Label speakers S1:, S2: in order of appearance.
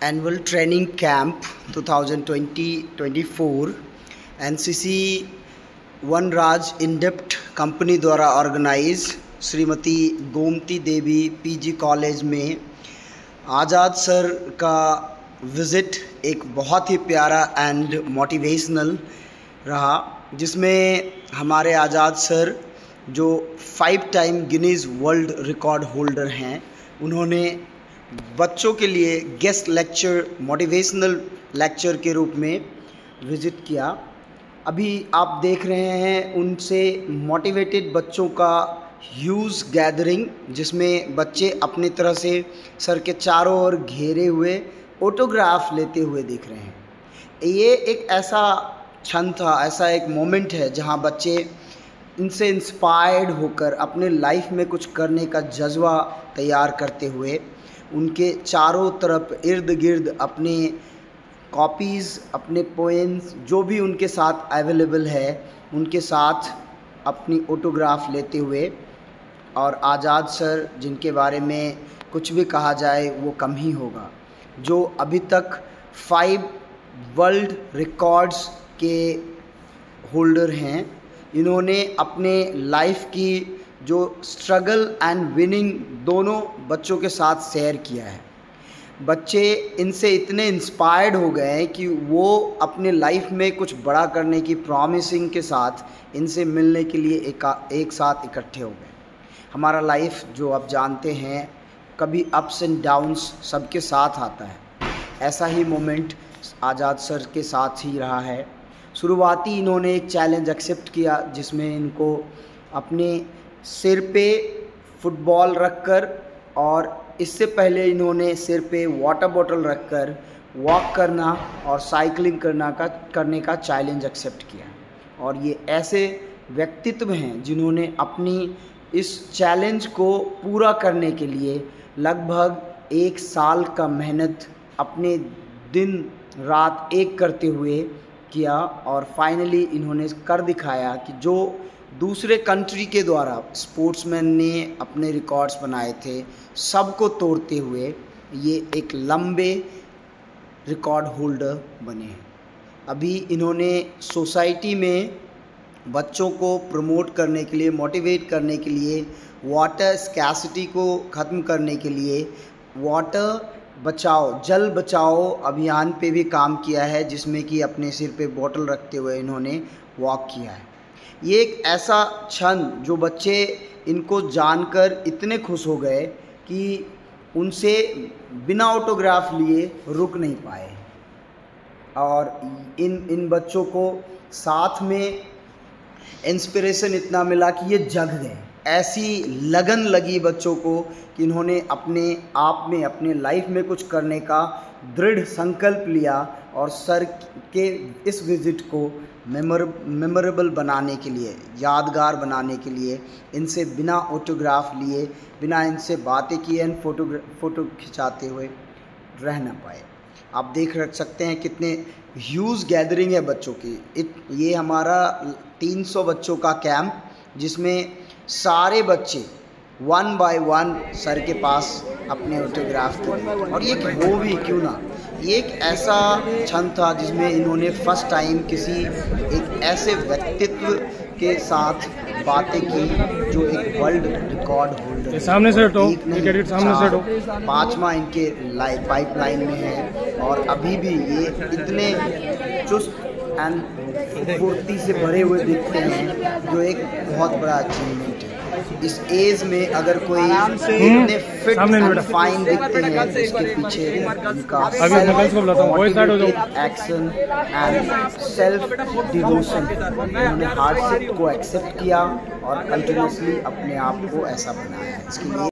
S1: Annual training camp 2020-24 NCC वनराज इंडेप्ट company द्वारा organise Shrimati Gomti देवी PG college में आज़ाद sir का विज़िट एक बहुत ही प्यारा एंड मोटिवेशनल रहा, जिसमें हमारे आज़ाद सर जो 5 time Guinness world record holder हैं, उन्होंने बच्चों के लिए गेस्ट लेक्चर मोटिवेशनल लेक्चर के रूप में विज़िट किया। अभी आप देख रहे हैं उनसे मोटिवेटेड बच्चों का ह्यूज गैदरिंग, जिसमें बच्चे अपनी तरह से सर के चारों ओर घेरे हुए ऑटोग्राफ लेते हुए दिख रहे हैं। ये एक ऐसा क्षण था, ऐसा एक मोमेंट है जहां बच्चे इनसे इंस्पायर्ड होकर अपने लाइफ में कुछ करने का जज्बा तैयार करते हुए उनके चारों तरफ इर्द गिर्द अपने कॉपीज़, अपने पोएम्स जो भी उनके साथ अवेलेबल है, उनके साथ अपनी ऑटोग्राफ लेते हुए, और आज़ाद सर जिनके बारे में कुछ भी कहा जाए वो कम ही होगा, जो अभी तक 5 वर्ल्ड रिकॉर्ड्स के होल्डर हैं। इन्होंने अपने लाइफ की जो स्ट्रगल एंड विनिंग दोनों बच्चों के साथ शेयर किया है। बच्चे इनसे इतने इंस्पायर्ड हो गए हैं कि वो अपने लाइफ में कुछ बड़ा करने की प्रॉमिसिंग के साथ इनसे मिलने के लिए एक साथ इकट्ठे हो गए। हमारा लाइफ जो आप जानते हैं, कभी अप्स एंड डाउन्स सबके साथ आता है। ऐसा ही मोमेंट आज़ाद सर के साथ ही रहा है। शुरुआती इन्होंने एक चैलेंज एक्सेप्ट किया, जिसमें इनको अपने सिर पे फुटबॉल रखकर और इससे पहले इन्होंने सिर पे वाटर बॉटल रखकर वॉक करना और साइकिलिंग करने का चैलेंज एक्सेप्ट किया। और ये ऐसे व्यक्तित्व हैं जिन्होंने अपनी इस चैलेंज को पूरा करने के लिए लगभग 1 साल का मेहनत अपने दिन रात एक करते हुए किया, और फाइनली इन्होंने कर दिखाया कि जो दूसरे कंट्री के द्वारा स्पोर्ट्समैन ने अपने रिकॉर्ड्स बनाए थे, सबको तोड़ते हुए ये एक लंबे रिकॉर्ड होल्डर बने हैं। अभी इन्होंने सोसाइटी में बच्चों को प्रमोट करने के लिए, मोटिवेट करने के लिए, वाटर स्कैसिटी को ख़त्म करने के लिए वाटर बचाओ, जल बचाओ अभियान पे भी काम किया है, जिसमें कि अपने सिर पे बोतल रखते हुए इन्होंने वॉक किया है। ये एक ऐसा क्षण जो बच्चे इनको जानकर इतने खुश हो गए कि उनसे बिना ऑटोग्राफ लिए रुक नहीं पाए, और इन बच्चों को साथ में इंस्पिरेशन इतना मिला कि ये जग गए। ऐसी लगन लगी बच्चों को कि इन्होंने अपने आप में, अपने लाइफ में कुछ करने का दृढ़ संकल्प लिया, और सर के इस विज़िट को मेमोरेबल बनाने के लिए, यादगार बनाने के लिए इनसे बिना ऑटोग्राफ लिए, बिना इनसे बातें किए एंड फ़ोटो खिंचाते हुए रह ना पाए। आप देख सकते हैं कितने ह्यूज गैदरिंग है बच्चों की। ये हमारा 300 बच्चों का कैंप, जिसमें सारे बच्चे 1 बाय 1 सर के पास अपने ऑटोग्राफ किए, और ये हो भी क्यों ना, ये एक ऐसा क्षण था जिसमें इन्होंने फर्स्ट टाइम किसी एक ऐसे व्यक्तित्व के साथ बातें की जो एक वर्ल्ड रिकॉर्ड होल्डर, सामने से हटो, सामने से हटो, 5वां इनके पाइपलाइन में है, और अभी भी ये इतने चुस्त एंड फुर्ती से भरे हुए दिखते हैं, जो एक बहुत बड़ा अचीवमेंट है। इस एज में अगर कोई इतने फिट एंड फाइन दिखते हैं, उसके पीछे उनका एक्शन एंड सेल्फ डिवोशन, उन्होंने हार्डशिप को एक्सेप्ट किया और कंटिन्यूसली अपने आप को ऐसा बनाया है। इसके लिए